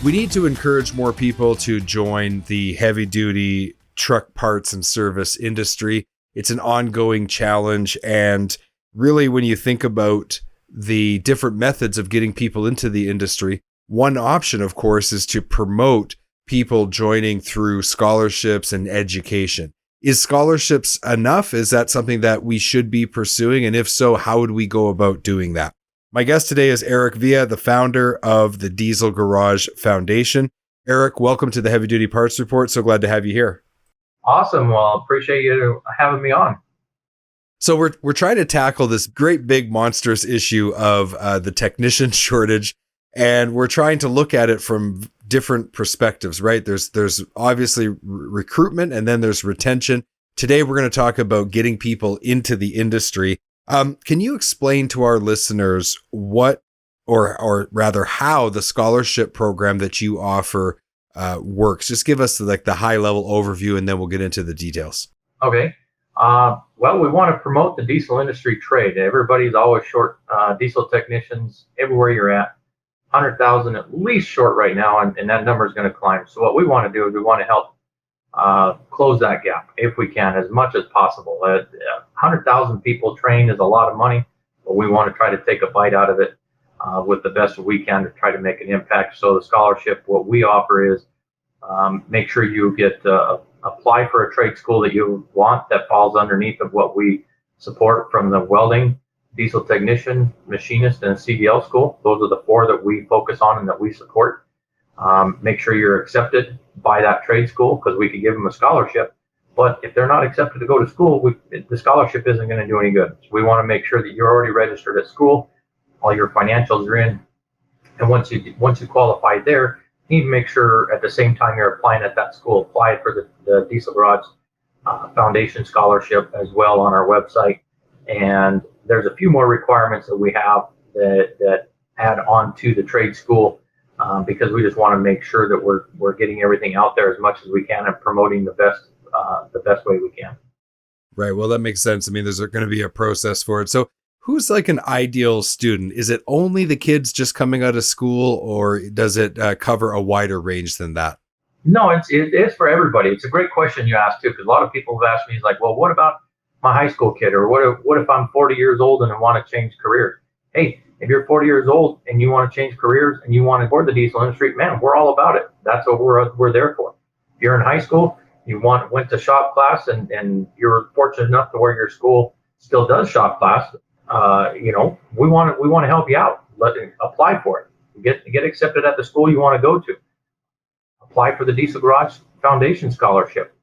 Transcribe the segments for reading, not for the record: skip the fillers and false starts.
We need to encourage more people to join the heavy-duty truck parts and service industry. It's an ongoing challenge, and really when you think about the different methods of getting people into the industry, one option, of course, is to promote people joining through scholarships and education. Is scholarships enough? Is that something that we should be pursuing? And if so, how would we go about doing that? My guest today is Eric Villa, the founder of the Diesel Garage Foundation. Eric, welcome to the Heavy Duty Parts Report. So glad to have you here. Awesome. Well, appreciate you having me on. So we're trying to tackle this great big monstrous issue of the technician shortage, and we're trying to look at it from different perspectives, right? There's obviously recruitment, and then there's retention. Today we're going to talk about getting people into the industry. Can you explain to our listeners what, or rather how the scholarship program that you offer works? Just give us the high level overview, and then we'll get into the details. Okay. Well, we want to promote the diesel industry trade. Everybody's always short diesel technicians everywhere you're at. 100,000 at least short right now, and that number is going to climb. So what we want to do is we want to help close that gap if we can, as much as possible. 100,000 people trained is a lot of money, but we want to try to take a bite out of it with the best we can to try to make an impact. So the scholarship, what we offer is make sure you get apply for a trade school that you want that falls underneath of what we support, from the welding, diesel technician, machinist, and CDL school. Those are the four that we focus on and that we support. Make sure you're accepted by that trade school, because we could give them a scholarship. But if they're not accepted to go to school, the scholarship isn't going to do any good. So we want to make sure that you're already registered at school, all your financials are in, and once you qualify there, you need to make sure at the same time you're applying at that school, apply for the Diesel Garage Foundation scholarship as well on our website. And there's a few more requirements that we have that add on to the trade school, because we just want to make sure that we're getting everything out there as much as we can and promoting the best way we can. Right. Well, that makes sense. I mean, there's going to be a process for it. So who's like an ideal student? Is it only the kids just coming out of school, or does it cover a wider range than that? No, it is for everybody. It's a great question you asked too, because a lot of people have asked me, like, well, what about my high school kid? Or what if I'm 40 years old and I want to change careers? Hey, if you're 40 years old and you want to change careers and you want to board the diesel industry, man, we're all about it. That's what we're there for. If you're in high school, you went to shop class, and you're fortunate enough to where your school still does shop class, we want to help you out. Apply for it. Get accepted at the school you want to go to. Apply for the Diesel Garage Foundation scholarship.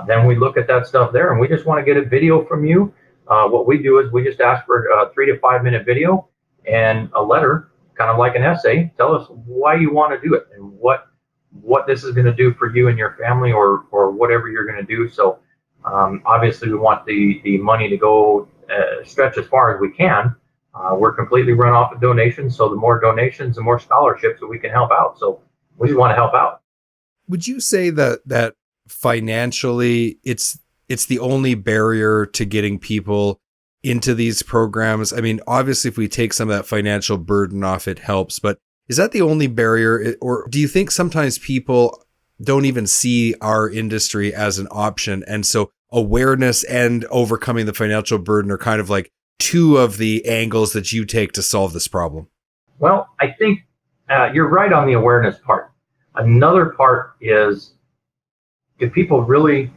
Then we look at that stuff there, and we just want to get a video from you. What we do is we just ask for a 3 to 5 minute video and a letter, kind of like an essay. Tell us why you want to do it and what this is going to do for you and your family, or whatever you're going to do. So obviously we want the money to go stretch as far as we can. We're completely run off of donations, so the more donations, the more scholarships that we can help out. So we just want to help out. Would you say that financially it's the only barrier to getting people into these programs? I mean, obviously if we take some of that financial burden off, it helps, but is that the only barrier? Or do you think sometimes people don't even see our industry as an option, and so awareness and overcoming the financial burden are kind of like two of the angles that you take to solve this problem? Well, I think you're right on the awareness part. Another part is, do people really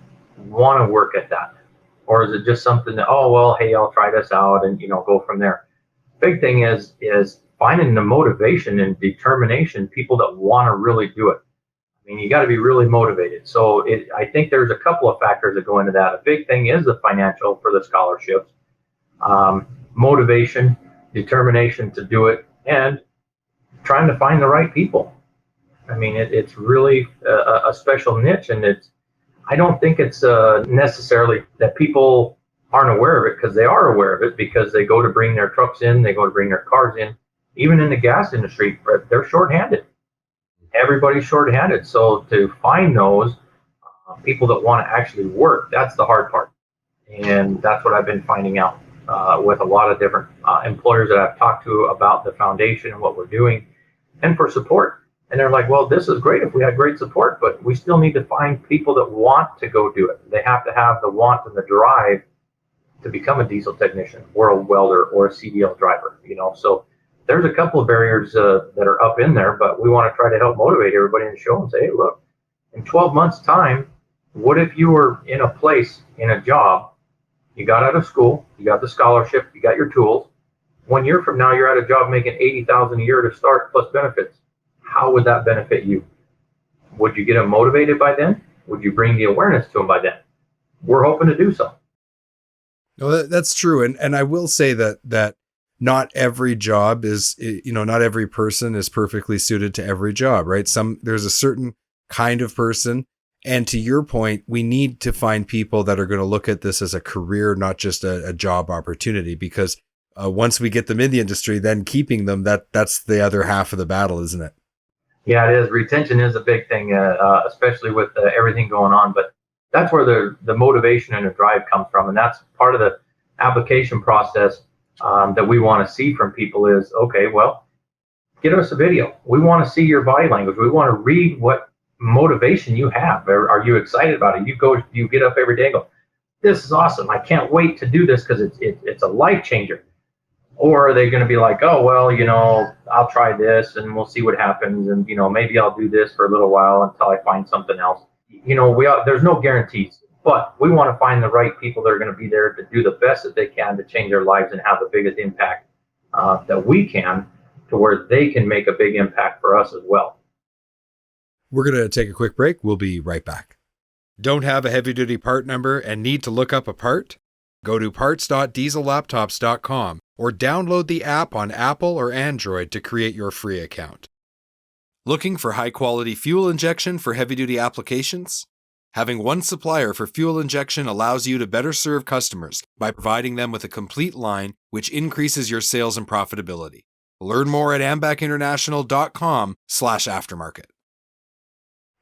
want to work at that? Or is it just something that, oh, well, hey, I'll try this out and, go from there? Big thing is finding the motivation and determination, people that want to really do it. I mean, you got to be really motivated. So I think there's a couple of factors that go into that. A big thing is the financial for the scholarships, motivation, determination to do it, and trying to find the right people. I mean, it's really a special niche, and I don't think it's necessarily that people aren't aware of it, because they are aware of it, because they go to bring their trucks in, they go to bring their cars in. Even in the gas industry, they're shorthanded. Everybody's shorthanded. So to find those people that want to actually work, that's the hard part. And that's what I've been finding out with a lot of different employers that I've talked to about the foundation and what we're doing, and for support. And they're like, well, this is great if we had great support, but we still need to find people that want to go do it. They have to have the want and the drive to become a diesel technician or a welder or a CDL driver, So there's a couple of barriers that are up in there, but we want to try to help motivate everybody and show them, say, hey, look, in 12 months' time, what if you were in a place, in a job, you got out of school, you got the scholarship, you got your tools. 1 year from now, you're at a job making $80,000 a year to start plus benefits. How would that benefit you? Would you get them motivated by then? Would you bring the awareness to them by then? We're hoping to do so. No, that's true. And I will say that not every job is, not every person is perfectly suited to every job, right? There's a certain kind of person. And to your point, we need to find people that are going to look at this as a career, not just a job opportunity, because once we get them in the industry, then keeping them, that's the other half of the battle, isn't it? Yeah, it is. Retention is a big thing, especially with everything going on. But that's where the motivation and the drive comes from. And that's part of the application process that we want to see from people is, okay, well, get us a video. We want to see your body language. We want to read what motivation you have. Are you excited about it? You get up every day and go, this is awesome. I can't wait to do this because it's a life changer. Or are they going to be like, oh, well, I'll try this and we'll see what happens. And, maybe I'll do this for a little while until I find something else. There's no guarantees, but we want to find the right people that are going to be there to do the best that they can to change their lives and have the biggest impact that we can, to where they can make a big impact for us as well. We're going to take a quick break. We'll be right back. Don't have a heavy-duty part number and need to look up a part? Go to parts.diesellaptops.com or download the app on Apple or Android to create your free account. Looking for high-quality fuel injection for heavy-duty applications? Having one supplier for fuel injection allows you to better serve customers by providing them with a complete line, which increases your sales and profitability. Learn more at ambacinternational.com/aftermarket.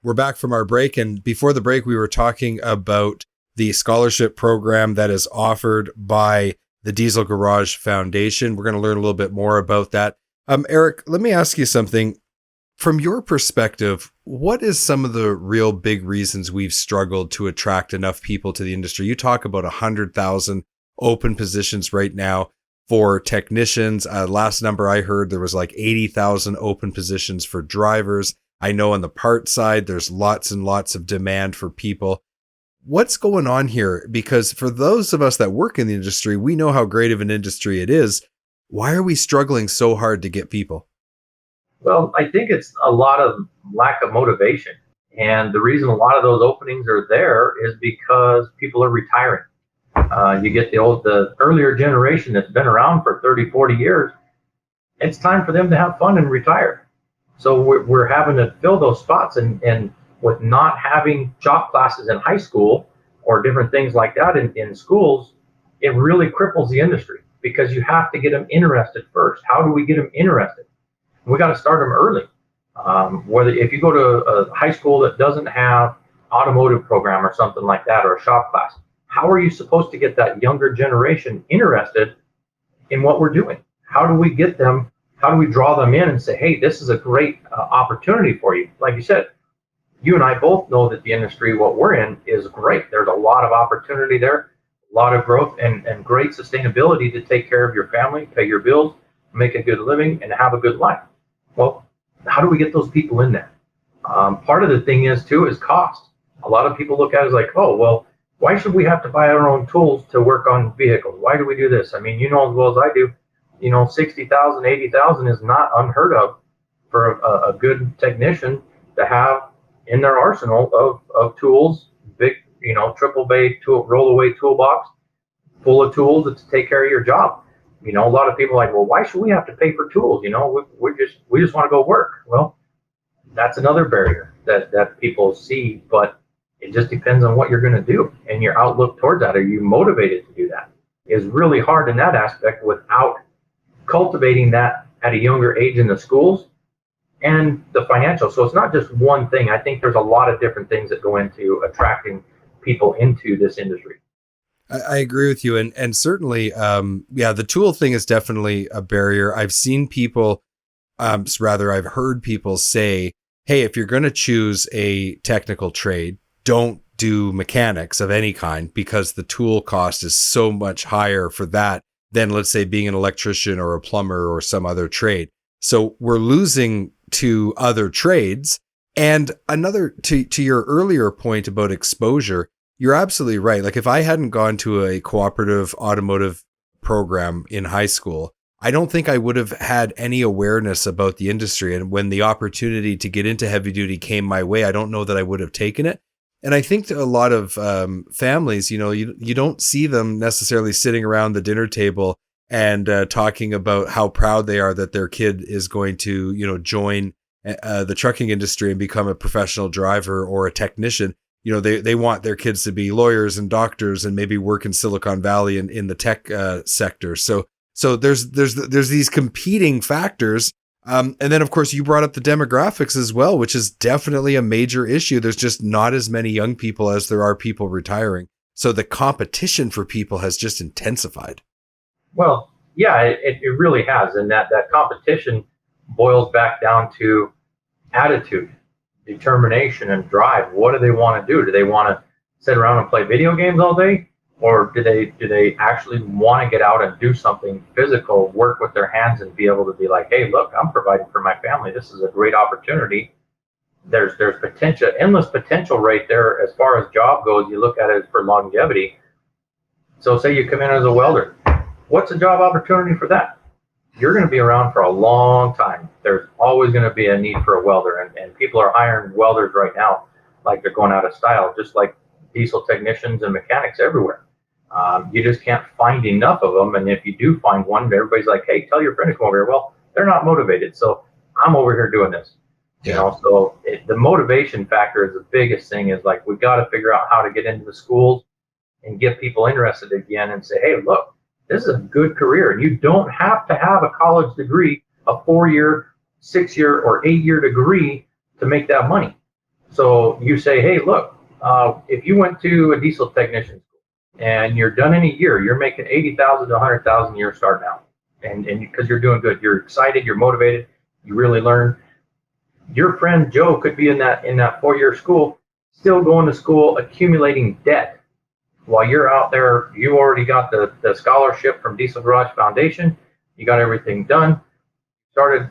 We're back from our break, and before the break, we were talking about the scholarship program that is offered by the Diesel Garage Foundation. We're going to learn a little bit more about that. Eric, let me ask you something. From your perspective, what is some of the real big reasons we've struggled to attract enough people to the industry? You talk about 100,000 open positions right now for technicians. Last number I heard, there was like 80,000 open positions for drivers. I know on the part side, there's lots and lots of demand for people. What's going on here? Because for those of us that work in the industry, we know how great of an industry it is. Why are we struggling so hard to get people? Well, I think it's a lot of lack of motivation. And the reason a lot of those openings are there is because people are retiring. You get the earlier generation that's been around for 30, 40 years. It's time for them to have fun and retire. So we're having to fill those spots, and with not having shop classes in high school or different things like that in schools, it really cripples the industry because you have to get them interested first. How do we get them interested? We got to start them early. Whether if you go to a high school that doesn't have automotive program or something like that, or a shop class, how are you supposed to get that younger generation interested in what we're doing? How do we get them? How do we draw them in and say, hey, this is a great opportunity for you? Like you said, you and I both know that the industry, what we're in, is great. There's a lot of opportunity there, a lot of growth, and great sustainability to take care of your family, pay your bills, make a good living, and have a good life. Well, how do we get those people in there? Part of the thing is cost. A lot of people look at it as like, oh, well, why should we have to buy our own tools to work on vehicles? Why do we do this? I mean, you know as well as I do, $60,000, $80,000 is not unheard of for a good technician to have in their arsenal of tools, big, triple bay tool, roll-away toolbox full of tools to take care of your job. A lot of people are like, well, why should we have to pay for tools? We just want to go work. Well, that's another barrier that people see, but it just depends on what you're going to do and your outlook towards that. Are you motivated to do that? It's really hard in that aspect without cultivating that at a younger age in the schools and the financial. So it's not just one thing. I think there's a lot of different things that go into attracting people into this industry. I agree with you. And certainly, the tool thing is definitely a barrier. I've seen people, I've heard people say hey, if you're going to choose a technical trade, don't do mechanics of any kind, because the tool cost is so much higher for that than, let's say, being an electrician or a plumber or some other trade. So we're losing to other trades. And another, to your earlier point about exposure, you're absolutely right. Like, if I hadn't gone to a cooperative automotive program in high school, I don't think I would have had any awareness about the industry. And when the opportunity to get into heavy duty came my way, I don't know that I would have taken it. And I think to a lot of families, you don't see them necessarily sitting around the dinner table and talking about how proud they are that their kid is going to, join the trucking industry and become a professional driver or a technician. They want their kids to be lawyers and doctors and maybe work in Silicon Valley in the tech sector. So there's these competing factors. And then, of course, you brought up the demographics as well, which is definitely a major issue. There's just not as many young people as there are people retiring. So the competition for people has just intensified. Well, yeah, it really has. And that competition boils back down to attitude, determination, and drive. What do they want to do? Do they want to sit around and play video games all day? Or do they actually want to get out and do something physical, work with their hands, and be able to be like, hey, look, I'm providing for my family. This is a great opportunity. There's potential, endless potential right there as far as job goes. You look at it for longevity. So say you come in as a welder. What's a job opportunity for that? You're going to be around for a long time. There's always going to be a need for a welder. And people are hiring welders right now like they're going out of style, just like diesel technicians and mechanics everywhere. You just can't find enough of them. And if you do find one, everybody's like, hey, tell your friend to come over here. Well, they're not motivated. So I'm over here doing this. Yeah. So the motivation factor is the biggest thing. Is like, we've got to figure out how to get into the schools and get people interested again and say, hey, look, this is a good career. And you don't have to have a college degree, a 4-year, 6-year, or 8-year degree to make that money. So you say, hey, look, if you went to a diesel technician school and you're done in a year, you're making $80,000 to $100,000 a year starting out. And because you're doing good, you're excited, you're motivated, you really learn. Your friend Joe could be in that 4-year school, still going to school, accumulating debt. While you're out there, you already got the scholarship from Diesel Garage Foundation. You got everything done. Started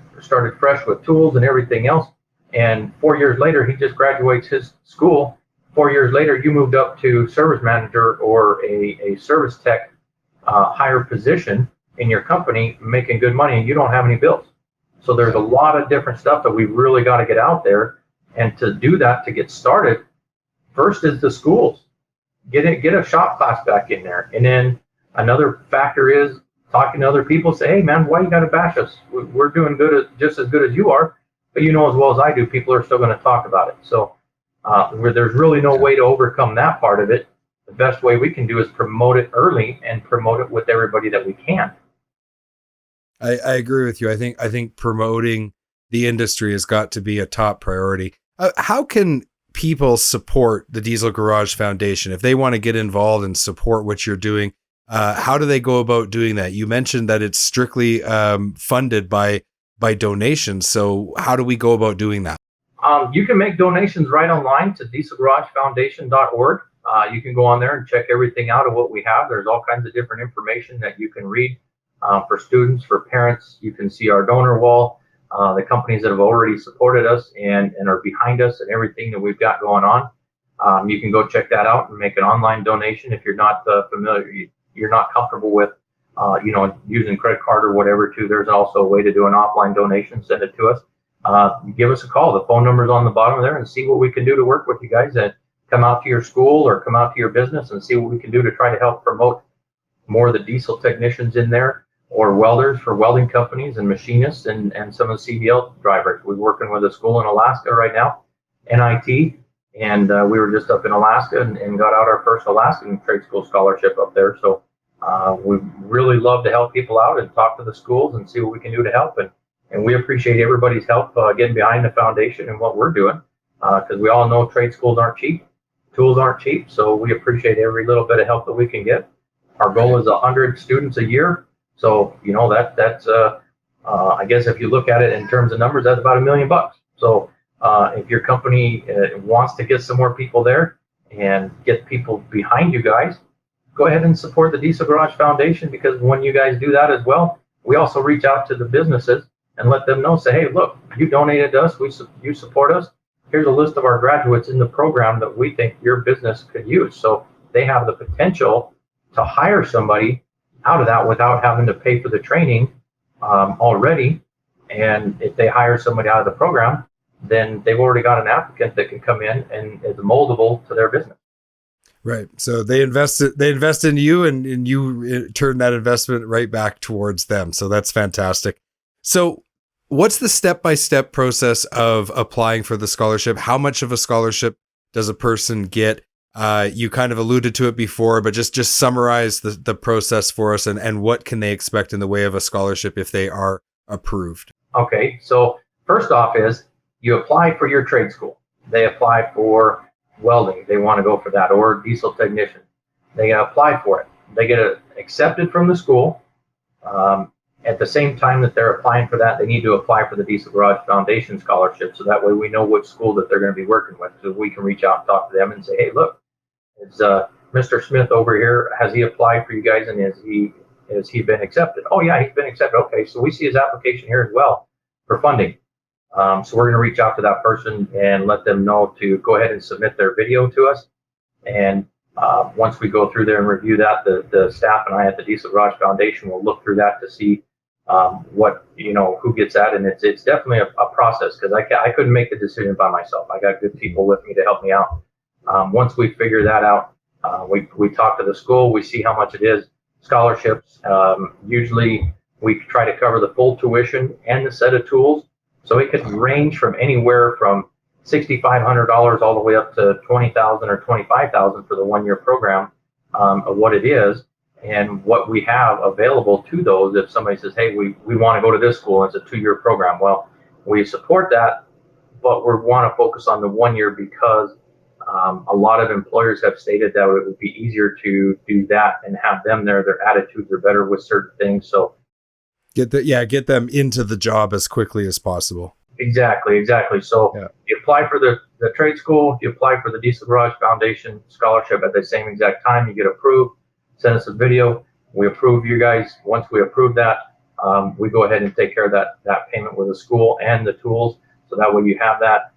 fresh with tools and everything else. And 4 years later, he just graduates his school. 4 years later, you moved up to service manager or a service tech higher position in your company, making good money, and you don't have any bills. So there's a lot of different stuff that we've really got to get out there. And to do that, to get started, first is the schools. Get a shop class back in there. And then another factor is talking to other people. Say, hey, man, why you got to bash us? We're doing good, just as good as you are. But you know as well as I do, people are still going to talk about it. So where there's really no way to overcome that part of it, the best way we can do is promote it early and promote it with everybody that we can. I agree with you. I think promoting the industry has got to be a top priority. How can people support the Diesel Garage Foundation if they want to get involved and support what you're doing? How do they go about doing that? You mentioned that it's strictly funded by donations. So how do we go about doing that? You can make donations right online to dieselgaragefoundation.org. You can go on there and check everything out of what we have. There's all kinds of different information that you can read for students, for parents. You can see our donor wall, the companies that have already supported us and are behind us and everything that we've got going on. You can go check that out and make an online donation if you're not familiar, you're not comfortable with using credit card or whatever too. There's also a way to do an offline donation. Send it to us. Give us a call. The phone number's on the bottom there, and see what we can do to work with you guys and come out to your school or come out to your business and see what we can do to try to help promote more of the diesel technicians in there, or welders for welding companies and machinists and some of the CDL drivers. We're working with a school in Alaska right now, NIT, and we were just up in Alaska and got out our first Alaskan trade school scholarship up there. So we really love to help people out and talk to the schools and see what we can do to help. And we appreciate everybody's help getting behind the foundation and what we're doing, because we all know trade schools aren't cheap, tools aren't cheap. So we appreciate every little bit of help that we can get. Our goal is 100 students a year. So, that's I guess if you look at it in terms of numbers, that's about $1 million. So If your company wants to get some more people there and get people behind you guys, go ahead and support the Diesel Garage Foundation, because when you guys do that as well, we also reach out to the businesses and let them know, say, hey, look, you donated to us, you support us. Here's a list of our graduates in the program that we think your business could use. So they have the potential to hire somebody out of that without having to pay for the training already. And if they hire somebody out of the program, then they've already got an applicant that can come in and is moldable to their business. Right. So they invest in you, and you turn that investment right back towards them. So that's fantastic. So what's the step-by-step process of applying for the scholarship? How much of a scholarship does a person get? You kind of alluded to it before, but just summarize the process for us, and what can they expect in the way of a scholarship if they are approved? Okay. So first off is you apply for your trade school. They apply for welding. They want to go for that, or diesel technician. They apply for it. They get accepted from the school. At the same time that they're applying for that, they need to apply for the Diesel Garage Foundation scholarship. So that way we know which school that they're going to be working with. So we can reach out and talk to them and say, hey, look, is Mr. Smith over here, has he applied for you guys, and has he been accepted? Oh yeah, he's been accepted. Okay, so we see his application here as well for funding. So we're going to reach out to that person and let them know to go ahead and submit their video to us. And once we go through there and review that, the staff and I at the Diesel Garage Foundation will look through that to see who gets that. And it's definitely a process, because I couldn't make the decision by myself. I got good people with me to help me out. Once we figure that out, we talk to the school, we see how much it is. Scholarships, usually we try to cover the full tuition and the set of tools. So it could range from anywhere from $6,500 all the way up to $20,000 or $25,000 for the 1-year program of what it is and what we have available to those. If somebody says, hey, we want to go to this school, and it's a 2-year program, well, we support that, but we want to focus on the 1 year, because a lot of employers have stated that it would be easier to do that and have them there. Their attitudes are better with certain things. So get them into the job as quickly as possible. Exactly. So you apply for the trade school, you apply for the Diesel Garage Foundation scholarship at the same exact time, you get approved, send us a video, we approve you guys. Once we approve that, we go ahead and take care of that payment with the school and the tools. So that way you have that.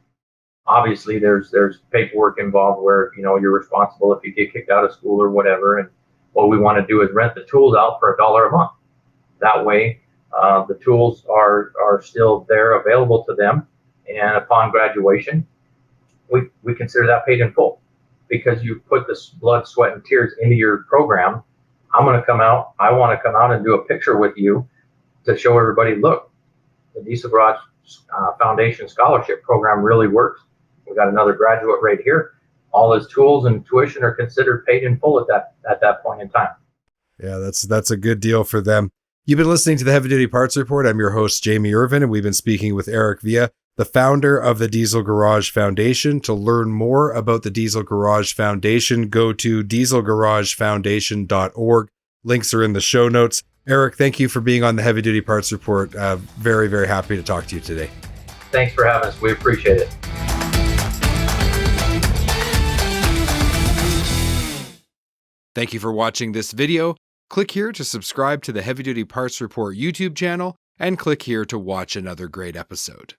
Obviously there's paperwork involved where, you're responsible if you get kicked out of school or whatever. And what we want to do is rent the tools out for $1 a month. That way, the tools are still there available to them, and upon graduation, we consider that paid in full, because you put this blood, sweat, and tears into your program. I want to come out and do a picture with you to show everybody, look, the Diesel Garage Foundation Scholarship Program really works. We got another graduate right here. All his tools and tuition are considered paid in full at that point in time. Yeah, that's a good deal for them. You've been listening to the Heavy Duty Parts Report. I'm your host, Jamie Irvin, and we've been speaking with Eric Villa, the founder of the Diesel Garage Foundation. To learn more about the Diesel Garage Foundation, go to dieselgaragefoundation.org. Links are in the show notes. Eric, thank you for being on the Heavy Duty Parts Report. Very, very happy to talk to you today. Thanks for having us. We appreciate it. Thank you for watching this video. Click here to subscribe to the Heavy Duty Parts Report YouTube channel, and click here to watch another great episode.